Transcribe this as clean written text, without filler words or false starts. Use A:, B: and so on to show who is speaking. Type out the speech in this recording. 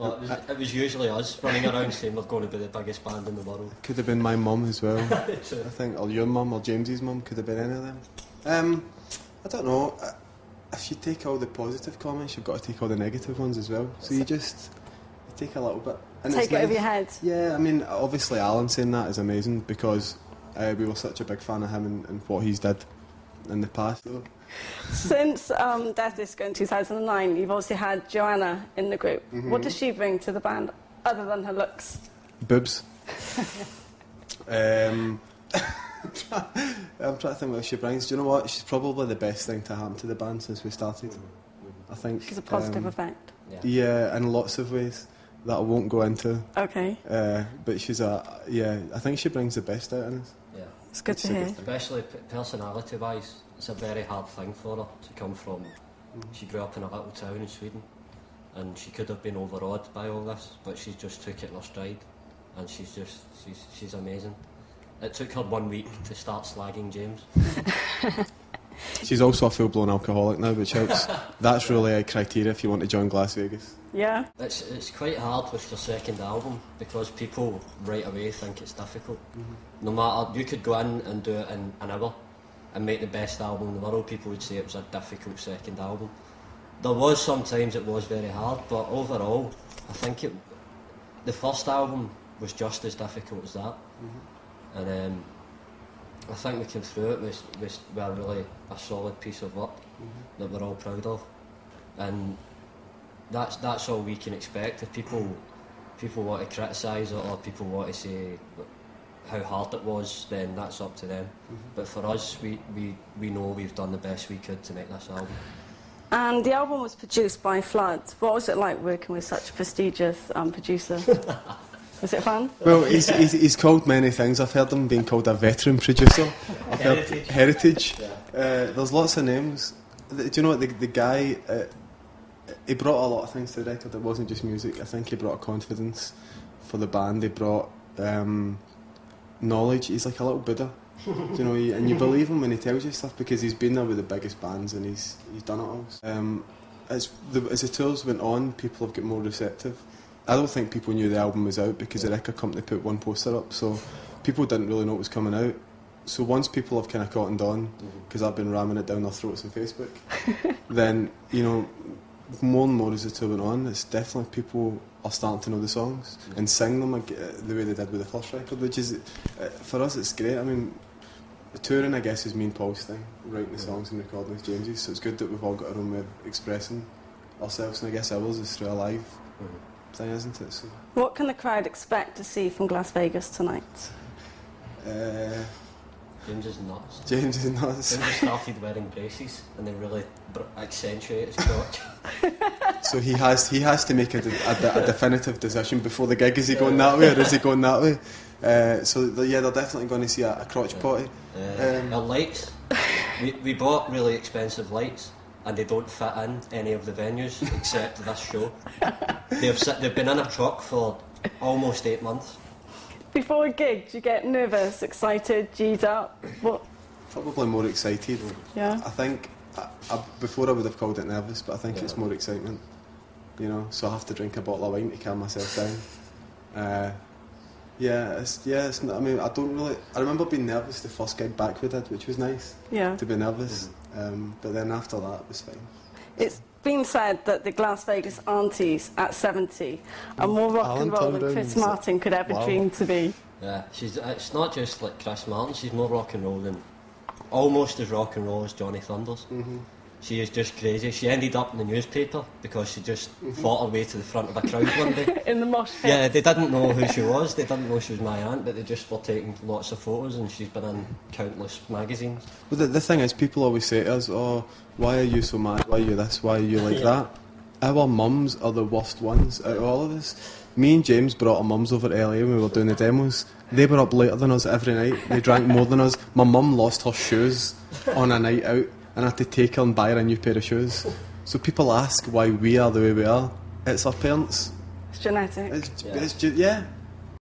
A: Well, it was usually us running around saying we're going to be the biggest band in the world.
B: Could have been my mum as well. I think, or your mum, or James's mum, could have been any of them. I don't know. If you take all the positive comments, you've got to take all the negative ones as well. So you take a little bit. And
C: take it over your head.
B: Yeah, I mean, obviously Alan saying that is amazing because we were such a big fan of him and what he's did in the past. Though.
C: Since Death Disco in 2009, you've also had Joanna in the group. Mm-hmm. What does she bring to the band, other than her looks?
B: Boobs. I'm trying to think what she brings. Do you know what? She's probably the best thing to happen to the band since we started. I think
C: she's a positive effect.
B: Yeah, in lots of ways that I won't go into.
C: Okay.
B: But she's I think she brings the best out in us.
A: Yeah,
C: it's good to hear.
A: Especially personality-wise, it's a very hard thing for her to come from. She grew up in a little town in Sweden, and she could have been overawed by all this, but she just took it in her stride, and she's amazing. It took her 1 week to start slagging James.
B: She's also a full-blown alcoholic now, which helps. That's really a criteria if you want to join Glasvegas.
C: Yeah.
A: It's quite hard with the second album because people right away think it's difficult. Mm-hmm. No matter, you could go in and do it in an hour and make the best album in the world, people would say it was a difficult second album. There was sometimes it was very hard, but overall, I think the first album was just as difficult as that. Mm-hmm. And I think we came through it with really a solid piece of work that we're all proud of, and that's all we can expect. If people want to criticise it or people want to say how hard it was, then that's up to them. But for us, we know we've done the best we could to make this album.
C: And the album was produced by Flood. What was it like working with such a prestigious producer? Was it fun?
B: Well, he's called many things. I've heard him being called a veteran producer. I've heard Heritage. Yeah. There's lots of names. Do you know what, the guy, he brought a lot of things to the record. It wasn't just music. I think he brought confidence for the band. He brought knowledge. He's like a little Buddha. You know, and you believe him when he tells you stuff because he's been there with the biggest bands and he's done it all. As the tours went on, people have got more receptive. I don't think people knew the album was out because the record company put one poster up, so people didn't really know it was coming out. So once people have kind of cottoned on, because I've been ramming it down their throats on Facebook, then, you know, more and more as the tour went on, it's definitely people are starting to know the songs and sing them the way they did with the first record, which is, for us, it's great. I mean, touring, I guess, is me and Paul's thing, writing the songs and recording with James's, so it's good that we've all got our own way of expressing ourselves, and I guess ours is through a live thing, isn't it? So.
C: What can the crowd expect to see from Glasvegas tonight?
A: James is nuts.
B: James is nuts.
A: James started wearing braces and they really accentuate his crotch.
B: So he has to make a definitive decision before the gig. Is he going that way or is he going that way? They're definitely going to see a crotch potty.
A: Our lights, we bought really expensive lights and they don't fit in any of the venues except this show. They've been in a truck for almost 8 months.
C: Before a gig, do you get nervous, excited, G'd up? What?
B: Probably more excited.
C: Yeah. I
B: think before I would have called it nervous, but I think it's more excitement. You know, so I have to drink a bottle of wine to calm myself down. I mean, I remember being nervous the first gig back we did, which was nice.
C: Yeah.
B: To be nervous, but then after that it was fine.
C: It's been said that the Glasvegas aunties at 70 are more rock and roll than Chris Martin could ever dream to be.
A: Yeah, it's not just like Chris Martin, she's more rock and roll than, almost as rock and roll as Johnny Thunders. She is just crazy. She ended up in the newspaper because she just fought her way to the front of a crowd one day.
C: In the mosh pit.
A: Yeah, they didn't know who she was, they didn't know she was my aunt, but they just were taking lots of photos and she's been in countless magazines.
B: Well, the thing is, people always say to us, oh, why are you so mad, why are you this, why are you like that? Our mums are the worst ones out of all of us. Me and James brought our mums over to LA when we were doing the demos. They were up later than us every night, they drank more than us. My mum lost her shoes on a night out and I had to take her and buy her a new pair of shoes. So people ask why we are the way we are. It's our parents.
C: It's genetic.
B: Yeah.